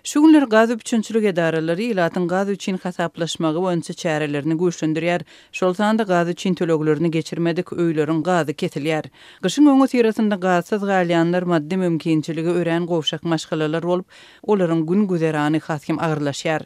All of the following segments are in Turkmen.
Şu günler gaz üçünçülük edaralary ýylatyň gaz üçin hasaplaşmagy boýunça çärelerini güýçlendirýär. Şol sanda gaz üçin töleglerini geçirmedik öýlerin gazy kesilýär. Gyşyň öňü sirasynda gazsız galýanlar maddi mümkinçiligi ören gowşak maşgalalar bolup, olaryň gün güzerany haskim agyrlaşýar.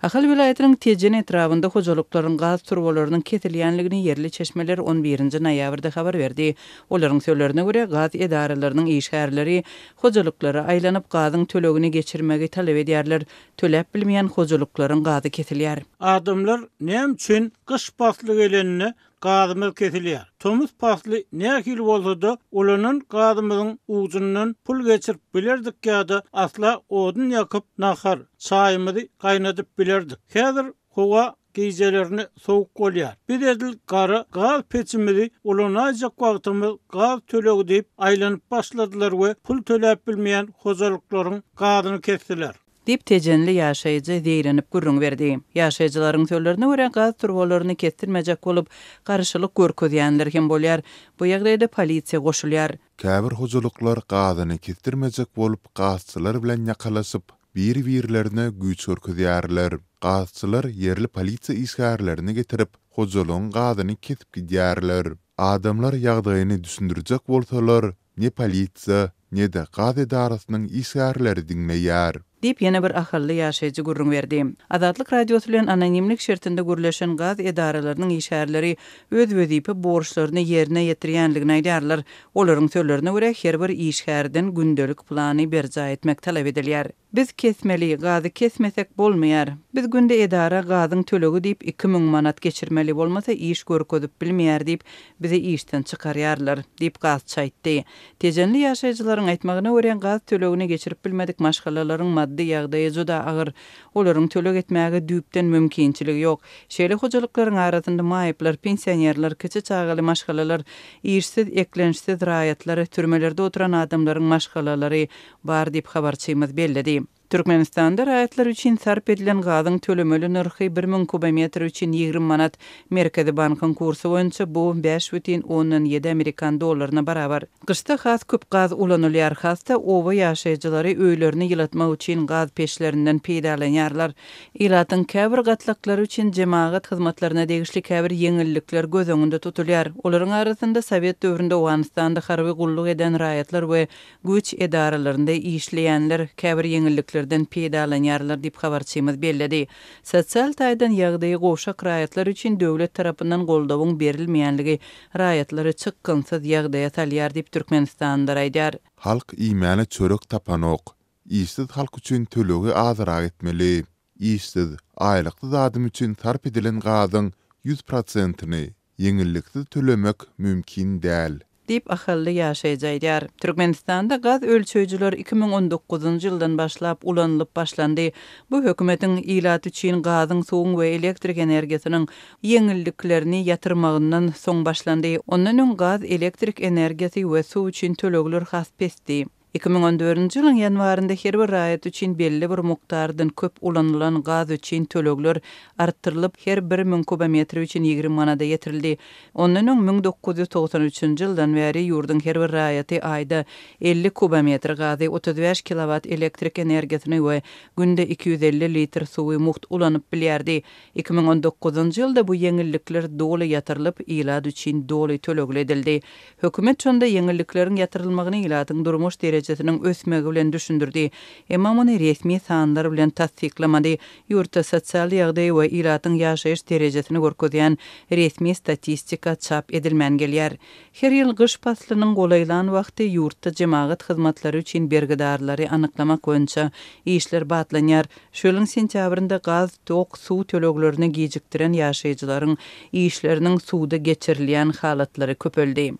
Ahal vilayatynyň Tejen etrafynda hojalyklaryň gaz turbolarynyň kesilýänligini yerli çeşmeler 11-nji noýabrda habar berdi. Olaryň sözlerine görä gaz edaralarynyň işgärleri hojalyklary aýlanyp gazyň tölegini geçirmegi talep edýärler. Töläp bilmeýän hojalyklaryň gazy kesilýär. Adamlar näme üçin kış pasly gelenine gazymyz kesilýär. Tomuz pasly nähil bolsa-da olanyň gazymyzyň ujundan pul geçirip bilerdik ýa-da asla odun ýakyp nahar çaýymyzy gaýnadyp bilerdik. Häzir howa gejelerini soğuk bolýar. Biz edil gary gaz peçimizi ulanajak wagtymyz gaz tölegi diýip aýlanyp başladylar we pul töläp bilmeýän hojalyklaryň gazyny kesdiler. Dip tejenli ýaşaýjy diýrenip gürrüň berdi. Ýaşaýjylaryň sözlerine görä gaz turbolaryny kestirmejek bolup, garşylyk görkezýänler hem bolýar. Bu ýagdaýda polisiýa goşulýar. Käbir hojalyklar gazyny kestirmejek bolup, gazçylar bilen ýakalaşyp, bir-birlerine güýç görkezýärler. Gazçylar yerli polisiýa işgärlerini getirip, hojalygyň gazyny kesip gidýärler. Adamlar ýagdaýyny düşündirjek bolsalar, ne polisiýa, ne de gaz edarasynyň işgärleri diňleýär. Dip ýene bir ahylly ýaşaýjy gürrüň berdi. Azatlyk radiosu bilen anonimlik şertinde gürleşen gaz edaralarynyň işgärleri öz wezipä borçlaryny ýerine ýetirýänligini aýdarlar. Olaryň sözlerine görä her bir işgärden gündelik plany berja etmek talap edilýär. Biz kesmeli, gazy kesmesek bolmaýar. Biz günde edara gazyň tölegi diýip 2000 manat geçirmeli bolmasa iş görkezip bilmeýär diýip bizi işden çykarýarlar diýip gazçy aýtdy. Tejenli ýaşaýjylaryň aýtmagyna görä gaz tölegini geçirip bilmedik maşgalalaryň maddi ýagdaýy juda agyr. Olaryň töleg etmäge düýpden mümkinçiligi ýok. Şeýle hojalyklaryň arasynda maýyplar, pensionerler, kiçi çağaly maşgalalar, işsiz, eklenşsiz raýatlary, türmelerde oturan adamlaryň maşgalalary bar diýip habarçymyz belledi. Türkmenistanda raýatlar üçin sarp edilen gazyň tölemeli narhy 1000 kubometr üçin 20 manat. Merkezi bankyň kursy boýunça bu 5,17 Amerikan dollaryna barabar. Gyşda has köp gaz ulanylýar. Hasta owa ýaşaýjylary öýlerini ýylatmak üçin gaz peşlerinden peýdalanýarlar. Ýylatyň käbir gatlaklary üçin jemaat hyzmatlaryna degişli käbir ýeňillikler göz öňünde tutulýar. Olaryň arasynda Sowet döwründe Awganistanda harby gulluk eden raýatlar we güç edaralarynda işleýänler käbir ýeňillikler peýdalanýarlar diýip habarçymyz belledi. Sosial taýdan ýagdaýy gowşak raýatlar üçin döwlet tarapyndan goldawyň berilmeýänligi raýatlary çykgynsyz ýagdaýa salýar diýip Türkmenistanda aýdýar. Halk iýmäne çörek tapanok, işsiz halk üçin tölegi azyrak etmeli. İşsiz, aýlykly adam üçin sarp edilen gazyň 100%-ni ýeňilliksiz tölemek mümkin däl. Dip ahylly ýaşaýjylar. Türkmenistanda gaz ölçöýjiler 2019-njy ýyldan başlap ulanlyp başlandy. Bu hökümetiň ýylat üçin gazyň, suwuň we elektrik energiýasynyň ýeňilliklerini ýatyrmagyndan soň başlandy. Ondan öň gaz, elektrik energiýasy we suw üçin tölegler has pesdi. 2014-nji ýylyň ýanwarynda her bir raýat üçin belli bir mukdardan köp ulanylan gaz üçin tölegler artdyrylyp her 1000 kubometr üçin 20 manada ýetirildi. Ondan öň 1993-nji ýyldan bäri ýurduň her bir raýaty aýda 50 kubometr gazy, 35 kilowat elektrik energiýasyny we günde 250 litr suwy muht ulanyp bilýärdi. 2019-njy ýylda bu ýeňillikler doly ýatyrylyp ýylat üçin doly tölegler edildi. Hökümet çonda ýeňillikleriň ýatyrylmagyny ýylatyň durmuş derecesinin ösmegi bilen düşündirdi. Emma muny resmi sanlar bilen tasdiklamady. Ýurtda sosial ýagdaý we ýylatyň ýaşaýyş derejesini görkezýän resmi statistika çap edilmän gelýär. Her ýyl gyş faslynyň golaylan wagty ýurtda jemaat hyzmatlary üçin bergidarlary anyklamak boýunça işler batlanýar. Şu ýylyň sentýabrynda gaz, tok, suw töleglerini gijikdiren ýaşaýjylaryň işleriniň suwda geçirilýän halatlary köpeldi.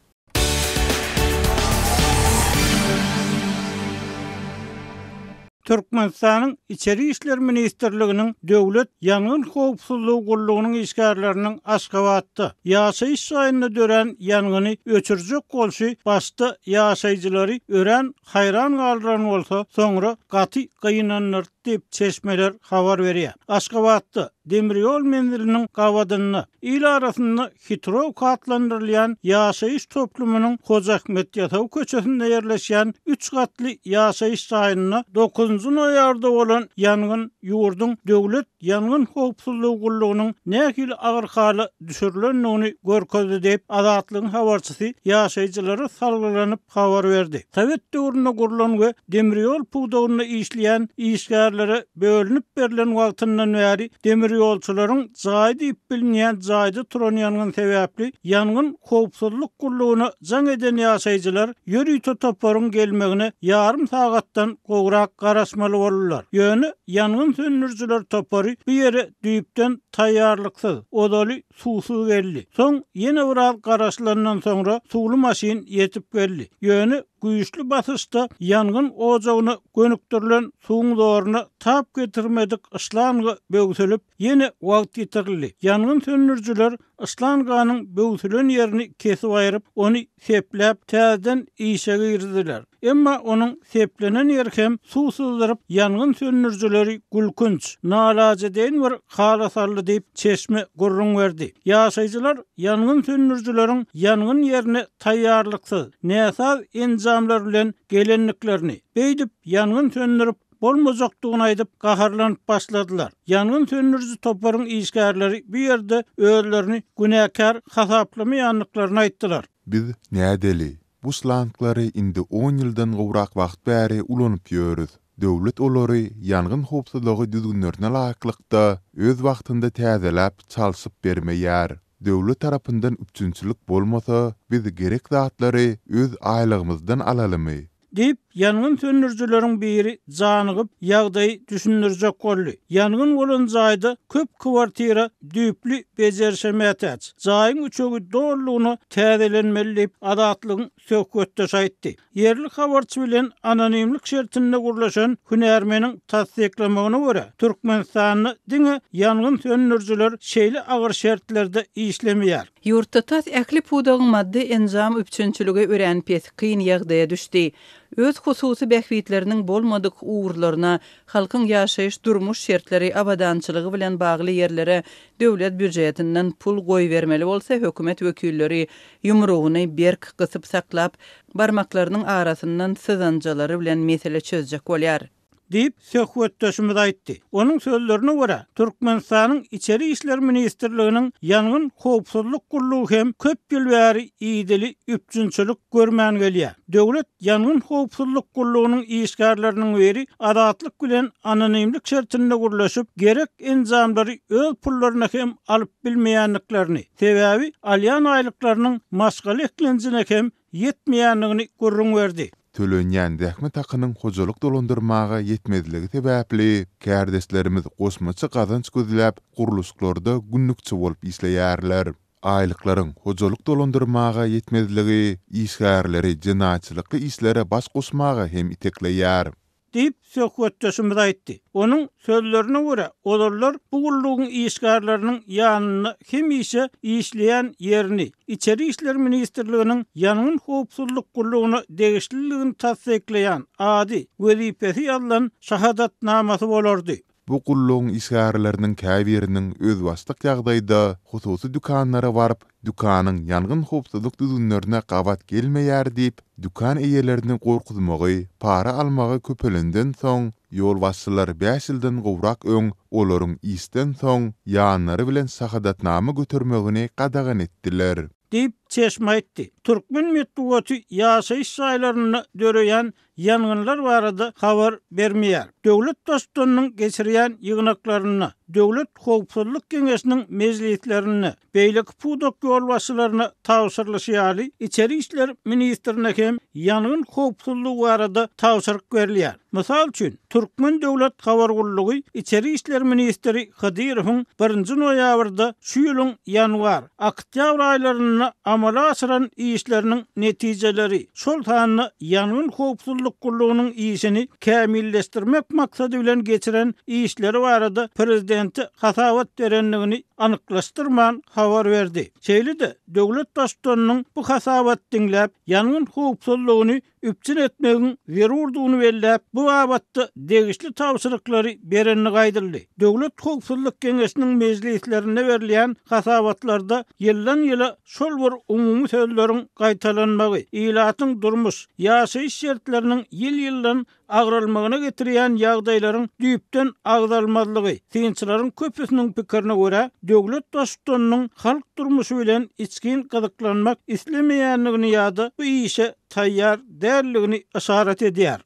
Türkmenistanyň İçeri İşler Ministrliginiň Döwlet Ýangyn Howpsuzlygy Gullugynyň işgärleriniň Aşgabatda ýaşaýyş ýaýyny dören ýangyny öçürjek bolşy başda ýaşaýjylary ören haýran galdyran bolsa, soňra gaty gynanlar deyip çeşmeler habar veriyor. Aşgabatda demiryol menzilinin gawadyny il arasynda Hitrov katlandyrylýan ýaşaýyş toplumunun Hozahmet Ýataw köçesinde ýerleşýän 3 gatly ýaşaýyş saýynyna 9-njy noýarda bolan ýangyn ýurdun döwlet ýangyn howpsuzlygy gullugynyň nähili agyr haly düşürilendigini görkezdi diýip Azatlygyň habarçysy ýaşaýjylara salgylanyp habar berdi. Sowet döwründe gurulan we demiryol pugdagyna işleýän işgärlere bölünip berilen wagtyndan bäri demiryolçularyň jaý diýip bilinýän jaýda turan ýangyn sebäpli ýangyn howpsuzlyk gullugyny jaň eden ýaşaýjylar ýörüýte toparyň gelmegine ýarym sagatdan gowrak garaşmaly bolurlar. Ýöne ýangyn söndürjüler topary bir ýere düýüpden taýýarlyksyz, odaly suwsuz geldi. Soň ýene bir garaşlandan soňra suwly maşin ýetip geldi. Ýöne güýçli basyşda ýangyn ojagyny gönüktirilen suwuň doryna tap getirmedik ıslanga böwselip ýene wagt ýetirildi. Ýangyn söndürjüler ıslanganyň böwselen ýerini kesip aýryp ony sepläp täzeden işe girdiler. Emma onuň seplenen ýeri hem suwsuzdyryp ýangyn söndürjüleri gülkünç, nalaja deň bir halasarly diýip çeşme gurrun berdi. Ýaşaýjylar ýangyn söndürjüleriň ýangyn ýerine taýýarlyksyz, näsaz enzamlar bilen gelenliklerini beýdip ýangyn söndürip bolmazakdygyny aýdyp gaharlanyp başladylar. Ýangyn söndürjü toparyň işgärleri bir ýerde özlerini günäkär hasaplamaýanlyklaryny aýtdylar. Biz nädeli? Bu slanklary indi 10 ýyldan gowrak wagt bäri ulanyp ýörüz. Döwlet olary ýangyn howpsuzlygy düzgünlerine laýyklykda öz wagtynda täzeläp çalsyp bermeýär. Döwlet tarapyndan üçünçilik bolmasa biz gerek zatlary öz aýlygymyzdan alalamy diýip ýangyn söndürjüleriň biri janygyp ýagdaýy düşündirjek boldy. Ýangyn bolan jaýda köp kwartira düýpli bejerişemätäç. Jaýyň üçegi dollugyny täzelenmeli diýip Azatlygyň söhbetde aýtdy. Yerli habarçy bilen anonimlik şertinde gurlaşan hünärmeniň tasdiklamagyna görä Türkmenistanyň diňe ýangyn söndürjüler şeýle agyr şertlerde işlemeýär. Ýurtda tas ähli pudagyň maddi enzam üçünçiligi ören pes kyn ýagdaýa düşdi. Öz hususy bähwitleriniň bolmadyk uğurlaryna, halkyň ýaşaýyş durmuş şertleri abadançylygy bilen bagly ýerlere döwlet büdjetinden pul goý bermeli bolsa, hökümet wekilleri ýumrugyny berk gysyp saklap, barmaklarynyň arasyndan syzanjalary bilen mesele çözjek bolýar diýip söhbetdeşimiz aýtdy. Onuň sözlerine görä, Türkmenistanyň içeri işler ministrliginiň ýangyn howpsuzlyk gullugy hem köp ýyl bäri iýdili üçünçilik görmän gelýär. Döwlet ýangyn howpsuzlyk gullugynyň işgärleriniň biri adatlyk bilen anonimlik şertinde gurlaşyp gerek enzamlary öz pullaryny hem alyp bilmeýänliklerini, sebäbi alýan aýlyklarynyň maşgaly eklenjine hem ýetmeýänligini gurrun berdi. Tölenýän dähme takynyň hojalyk dolandyrmaga ýetmezligi sebäpli kärdeslerimiz gosmaçy gazanç gözläp guruluşlarda günnükçi bolup işleýärler. Aýlyklaryň hojalyk dolandyrmaga ýetmezligi işgärleri jinaçylykly işlere baş gosmaga hem itekleýär diýip söhbetdeşimiz aýtdy. Onuň sözlerine görä, olarlar bu gullugyň işgärleriniň ýanyna hem işe işleýän ýerini, içeri işler ministrliginiň ýangyn howpsuzlyk gullugyny degişliligini tasdikleýän ady wezipesi ýazylan şahadatnamasy bolardy. Bu gullugyň işgärleriniň käbiriniň öz wagtlyk ýagdaýda hususy dükanlara baryp, dükanyň ýangyn howpsuzlyk düzgünlerine gawat gelmeýär diýip, dükan eýelerini gorkutmagy, para almagy köpelenden soň ýol başçylary 5 ýyldan gowrak öň olaryň isten soň ýanlary bilen şahadatnama götermegini gadagan etdiler diýip çeşme aýtdy. Türkmen medeniýeti ýaşaýyş saýlaryny döreýän ýangynlar barada habar bermeýär. Döwlet dostlarynyň geçirýän ýygnaklaryny, döwlet howpsuzlyk keňeşiniň mejlislerini, beýleki pudak ýol başçylaryna tawsyrlyşýaly içeri işler ministrine hem ýangyn howpsuzlygy barada tawsyryk berilýär. Mysal üçin, Türkmen döwlet habar gullugy içeri işler ministri Hadirowyň 1-nji noýabrda şu ýylyň ýanwar, oktýabr aýlaryna amala aşyran işleriniň netijeleri, şol sanyny ýangyn howpsuzlyk gullugynyň işini kämilleşdirmek maksady bilen geçiren işleri barada prezidenti hasabat berenligini anyklaşdyrman habar berdi. Şeýle-de döwlet başçylarynyň bu hasabat diňläp, ýanyň howpsuzlygyny üpçün etmegiň berurdugyny belläp, bu babatda degişli tapşyryklary berenini gaýdyldy. Döwlet howpsuzlyk Keňeşiniň mejlislerine berilýän hasabatlarda ýyldan-ýyla şol bir umumy sözleriň gaýtalanmagy, ilatyň durmuş, ýaşaýyş şertleriniň ýyl-ýyldan agralmagyna getirýän ýagdaýlaryň düýpden agdalmazlygy. Synçylaryň köpüsiniň pikirine görä, döwlet başçylarynyň halk durmuşy bilen içkin gyzyklanmak islemeýänligini ýa-da bu işe taýýar dälligini işaret edýär.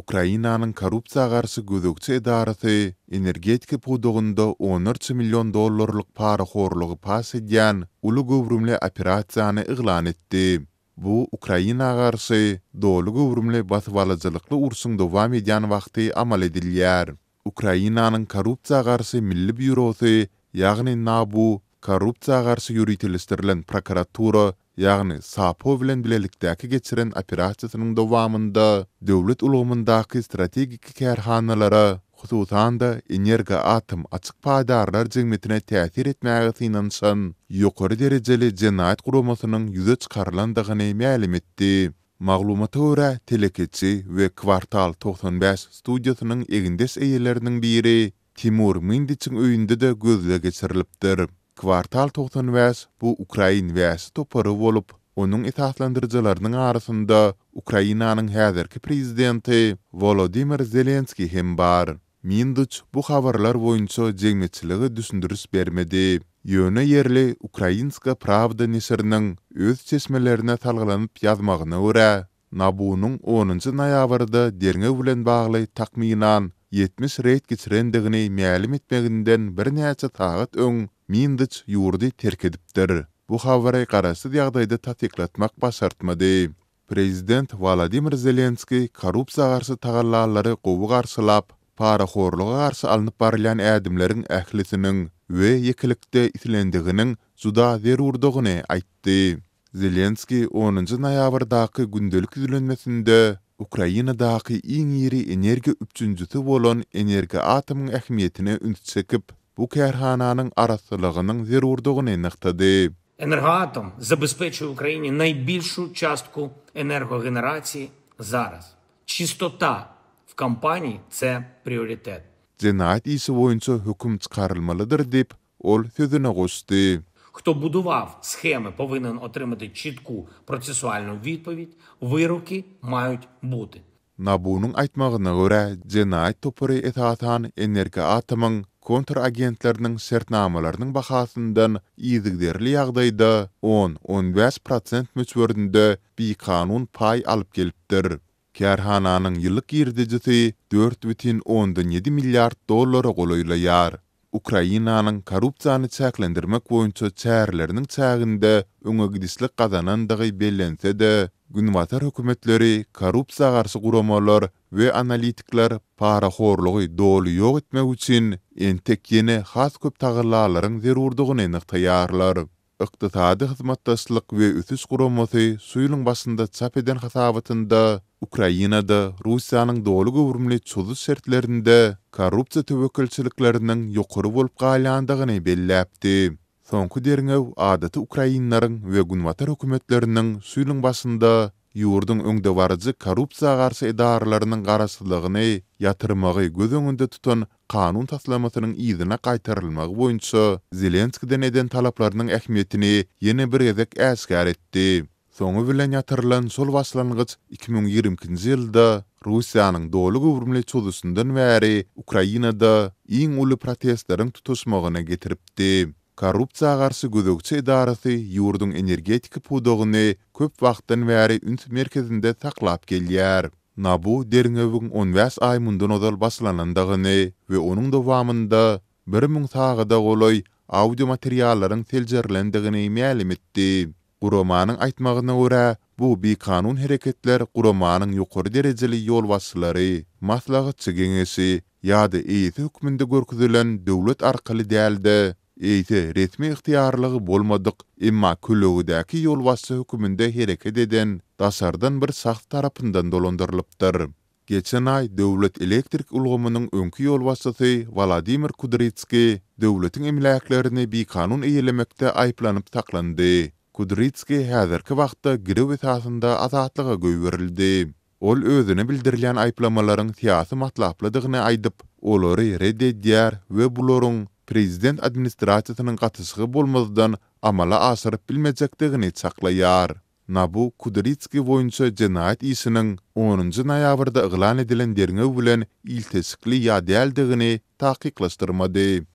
Ukrainanyň korrupsiýa garşy gözegçi edarasy energetika pudugynda 10 milyon dollarlyk para horlugy pas edýän uly göwrümli operasiýany eglan etdi. Bu Ukraina garşy dolu göwrümli batywalyjylykly urşuň dowam edýän wagty amal edilýär. Ukrainanyň korrupsiýa garşy milli bürosu, ýagny NABU, korrupsiýa garşy ýürütilistirilen prokuratura, ýagny SAPO bilen bilelikdäki geçiren operasiýasynyň dowamında döwlet ulgamyndaky strategik kärhanalara, hususan da energa atom açyk paýdarlar jemgyýetine täsir etmäge synanşan ýokary derejeli jenaýat guramasynyň ýüze çykarylandygyny ma'lum etdi. Maglumata görä telekeçi we Kvartal 95 studiýasynyň egindes eýeleriniň biri Timur Mindiçiň öýünde de gözle geçirilipdir. Kvartal 95 bu Ukrain wäsi topary bolup, onuň esaslandyrjylarynyň arasynda Ukrainanyň häzirki prezidenti Volodymyr Zelenski hem bar. Mindiç bu habarlar boýunça jemgyýetçiligi düşündürüs bermedi. Ýöne yerli Ukrainska Pravda nesiriniň öz çeşmelerine talgylanyp ýazmagyna görä, NABU-nyň 10-njy noýabrda derňe bilen bagly takminan 70 reýt geçirendigini ma'lum etmeginden bir näçe saat öň Mindiç ýurdy terk edipdir. Bu habary garasy ýagdaýda tasdiklatmak başartmady. Prezident Volodymyr Zelenski korrupsiýa garşy tagallalary gowy garşylap, paraxorluğa garşy alınıp barylan ädimleriň ählisiniň we ýekilikde itilendiginiň juda zerurdygyny aýtdy. Zelenski 10-njy noýabrdaky gündelik düzenlemesinde Ukrainadaky iň ýeri energia üpçünjüsi bolan energa atomyň ähmiýetine üns çekip, bu kärhananyň araslygynyň zerurdygyny nyktady. Енергоатом забезпечує Україні найбільшу частку енергогенерації зараз. Чистота в компанії – це пріоритет. Jenaýat işi boýunça höküm çykarylmalydyr dep ol sözüne goşdy. Хто будував схеми, повинен отримати чітку процесуальну відповідь. Вироки мають бути. NABU-nyň aýtmagyna görä, jenaýat topary esasan energa atomyň kontragentleriniň şertnamalarynyň bahasyndan ýyzygderli ýagdaýda 10-15% möçberinde bir kanun pay alyp gelipdir. Kärhananyň ýyllyk girdijisi 4,7 milliard dollara golaýlaýar. Ukrainanyň korrupsiýany çäklendirmek boýunça çäreleriniň çäginde öňe gidişlik gazanandygy bellense-de, günbatar hökümetleri korrupsiýa garşy guramalar we analitikler paraxorlugy dolu ýok etmek üçin entek ýene has köp tagyllalaryň zerurdygyny nyktaýarlar. Iqtisady hyzmatdaşlyk we ötüş guramasy suýunyň başynda çap eden hasabatynda Ukrainada Russiýanyň dolu gowrumly çözdüş şertlerinde korrupsiýa töwekelçilikleriniň ýokary bolup galýandygyny belläpdi. Soňky derňew adaty Ukrainlaryň we günbatar hökümetleriniň suýunyň başynda ýurduň öňde barjy korrupsiýa garşy edaralarynyň garaşlygyny ýatyrmagy göz öňünde tutan kanun taslamasynyň ýzyna gaýtarylmagy boýunça Zelenski'den eden talaplarynyň ähmiýetini ýene bir gezek äsgär etdi. Soňu bilen ýatyrylan şol başlangyç 2020-nji ýylda Russiýanyň dolu gowrumly çözdüsünden bäri Ukrainada iň uly protestlaryň tutuşmagyna getiripdi. Korrupsiýa garşy gözegçi edarasy ýurduň energetika pudugyny köp wagtdan bäri üns merkezinde saklap gelýär. NABU derňewiň 15 aý mundan ozal başlanandygyny we onuň dowamında 1000 sagada golay audio materiallaryň teljerlendigini ma'lum etdi. Guramanyň aýtmagyna görä, bu bir kanun hereketler guramanyň ýokary derejeli ýol başçylary, maslahatçy geňeşi ýa-da eýeti hökmünde görkezilen döwlet arkaly däldi. Eýte resmi ihtiýarlygy bolmadyk, emma kölegidäki ýol başçy hökmünde hereket eden daşardan bir sagt tarapyndan dolandyrylypdyr. Geçen ay döwlet elektrik ulgamynyň öňki ýol başçysy Vladimir Kudrytski döwletiň emlaklerini bir kanun eýilemekde aýplanyp taklandy. Kudrytski häzirki wagtda girew esasynda azatlyga göýberildi. Ol özüne bildirilen aýplamalaryň siýasy matlaplydygyny aýdyp, olary reddedýär we bularyň prezident administrasiýasynyň gatysy bolmazdan amala aşyryp bilmejekdigini saklaýar. Nabu Kudrytski boýunça jinayet işiniň 10-njy noýabrda eglan edilen derňew bilen iltesikli ýa däldigini taýyklaşdyrmady.